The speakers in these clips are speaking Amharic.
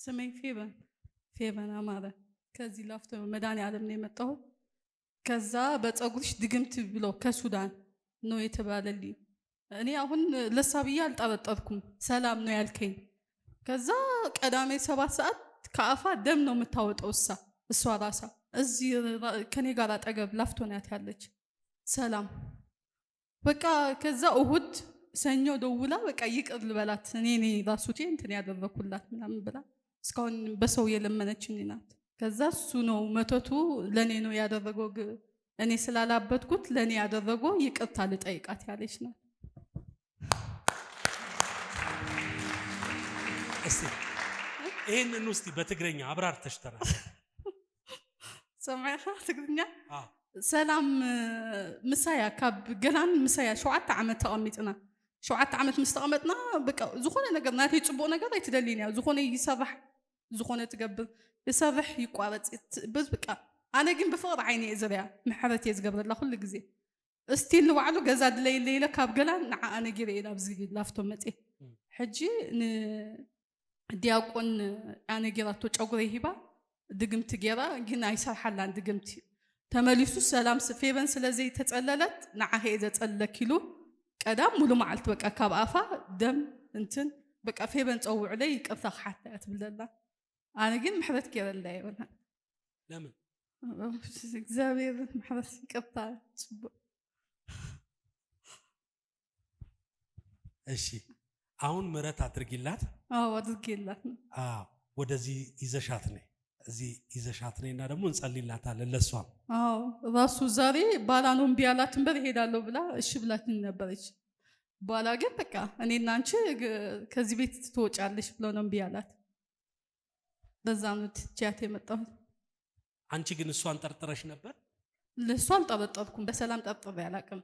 ስሜ ፌበን አማረ ከዚህ ላፍቶ መድኃኒዓለም ነው የመጣሁት። ከዛ በፀጉርሽ ድግምት ብሎ ከሱዳን ነው የተባለልኝ። እኔ አሁን ለሳብያ አልጠረጠርኩም። ሰላም ነው ያልከኝ። ከዛ ቀዳሜ 7 ሰዓት ከአፋ ደም ነው የምታወጣው እሷ ራሳ እዚህ ከኔ ጋር አጠገብ ላፍቶ ናት ያለች ሰላም። በቃ ከዛ እሁድ ሰኞ ደውላ በቃ ይቅር ልበላት እኔ ራሱ እንትን ያደረኩላት ምናምን ብላ እስካሁን በሰው የለመነችኝ ናት። ከዛ እሱ ነው መተቱ ለኔ ነው ያደረገው። እኔ ስላላበትኩት ለኔ ያደረገው ይቅርታ ልጠይቃት ያለች ናት። እስቲ ይሄንን ውስጥ በትግረኛ አብራርተሽ ተራ ሰማያታ ትግርኛ ሰላም ምሳያ ካብ ገላን ምሳያ 7 ዓመት ተቀሚጥና 7 ዓመት ምስተቀመጥና በቃ ዝኾነ ነገር ናተይ ጽቡቕ ነገር አይትደሊና ዝኾነ ይሰርሕ ዝኾነ ትገብር ይሰርሕ ይቋረጽ በቃ ኣነ ግን በፍቅር ዓይኒ እዝርያ ምሕረት የዝገብረላ ኩሉ ግዜ እስቲል ንባዕሉ ገዛ ድለይለ ካብ ገላን ንዓ ኣነ ጊሬ ናብዚ ላፍቶ መጽ ሕጂ ዲያቆን ኣነ ጊራቶ ጨጉሪ ሂባ ድግምት ጌራ ግን አይሰርሓላን ድግምት ተመሊሱ ሰላም ፌበን ስለዚህ ተጸለለት ንዓኸ ዘጸለኪሉ ቀዳም ሙሉ ማዓልት በቃ ካብ አፋ ደም እንትን በቃ ፌበን ጸውዕ ላይ ይቅርታ ሓታ ያትብለላ ኣነ ግን ምሕረት ጌረላ ይሆና ለምን እግዚአብሔር ምሕረት ይቅርታ ጽቡቕ። እሺ አሁን ምሕረት አድርጊላት። አድርጊላት። ወደዚህ ይዘሻት ነይ እዚህ ይዘሻት ነይና ደግሞ እንጸልይላታለን ለሷ። ራሱ ዛሬ ባላኖም ቢያላትን በር ሄዳለሁ ብላ እሺ ብላትኝ ነበረች። ባላ ግን በቃ እኔና አንቺ ከዚህ ቤት ትወጫለሽ ብሎ ነው ቢያላት። በዛ ነው ትቻት የመጣው። አንቺ ግን እሷን ጠርጥረሽ ነበር? ለሷን ጠርጥርኩም በሰላም ጠርጥሬ አላቅም።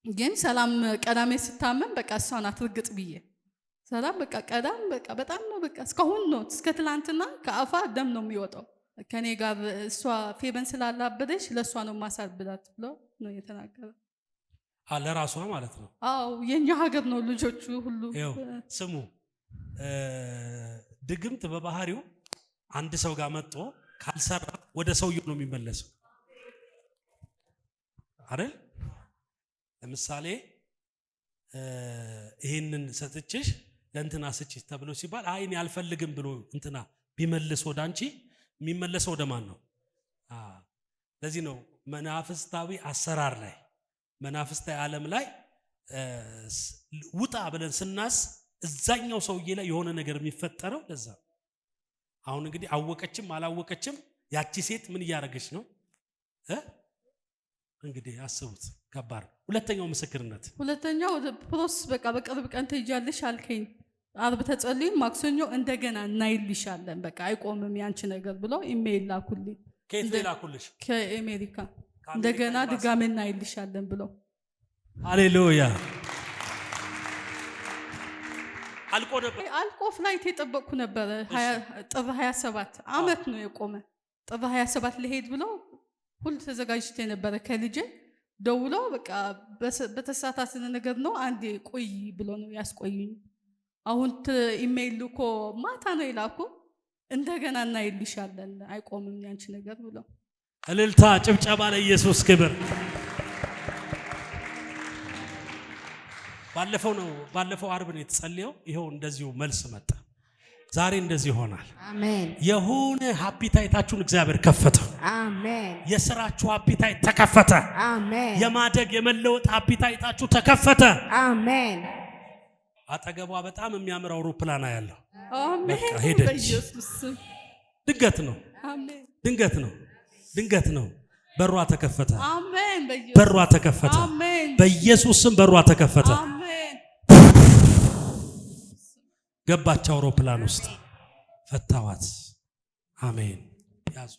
ግን ሰላም ቀዳሜ ስታመም በቃ እሷን አትርግጥ ብዬ ሰላም በቃ ቀዳም በቃ በጣም ነው በቃ እስካሁን ነው እስከ ትላንትና ከአፋ ደም ነው የሚወጣው። ከኔ ጋር እሷ ፌበን ስላላበደሽ ለሷ ነው ማሳብላት ብሎ ነው የተናገረው። ለራሷ ማለት ነው። የኛ ሀገር ነው ልጆቹ ሁሉ። ስሙ ድግምት በባህሪው አንድ ሰው ጋር መጥቶ ካልሰራ ወደ ሰውየው ነው የሚመለሰው አይደል? ለምሳሌ ይሄንን ሰጥቼሽ ለእንትና ስጪ ተብሎ ሲባል አይ እኔ አልፈልግም ብሎ እንትና ቢመልስ ወደ አንቺ የሚመለሰው ወደ ማን ነው? ለዚህ ነው መናፍስታዊ አሰራር ላይ መናፍስታዊ ዓለም ላይ ውጣ ብለን ስናስ እዛኛው ሰውዬ ላይ የሆነ ነገር የሚፈጠረው ለዛ። አሁን እንግዲህ አወቀችም አላወቀችም ያቺ ሴት ምን እያደረገች ነው? እንግዲህ አስቡት። ከባድ። ሁለተኛው ምስክርነት ሁለተኛው ፕሮስ በቃ በቅርብ ቀን ትይጃለሽ አልከኝ። አርብ ተጸልይን ማክሰኞ እንደገና እናይልሻለን በቃ አይቆምም ያንቺ ነገር ብሎ ኢሜይል ላኩልኝ። ከየት ላኩልሽ? ከአሜሪካ። እንደገና ድጋሜ እናይልሻለን ብሎ። ሃሌሉያ። አልቆ ነበር። አልቆ ፍላይት የጠበቅኩ ነበር። ጥር 27 ዓመት ነው የቆመ። ጥር 27 ለሄድ ብሎ ሁሉ ተዘጋጅቼ ነበር ከልጄ ደውሎ በቃ በተሳታተነ ነገር ነው አንዴ ቆይ ብሎ ነው ያስቆዩኝ። አሁን ኢሜይል ልኮ ማታ ነው ይላኩ እንደገና እናይልሻለን አይቆምም ያንቺ ነገር ብሎ። እልልታ ጭብጨባ ለኢየሱስ ክብር። ባለፈው አርብ ነው የተጸለየው። ይሄው እንደዚሁ መልስ መጣ። ዛሬ እንደዚህ ይሆናል። አሜን። የሆነ አፒታይታችሁን እግዚአብሔር ከፈተው። አሜን። የሥራችሁ አፒታይት ተከፈተ። አሜን። የማደግ የመለወጥ አፒታይታችሁ ተከፈተ። አሜን። አጠገቧ በጣም የሚያምር አውሮፕላን ያለው አሜን። ሄደች። በኢየሱስ ስም ድንገት ነው። አሜን። ድንገት ነው። በሯ ተከፈተ። አሜን። በሯ ተከፈተ። አሜን። በኢየሱስ ስም በሯ ተከፈተ። አሜን። ገባች አውሮፕላን ውስጥ ፈታዋት። አሜን። ያዙ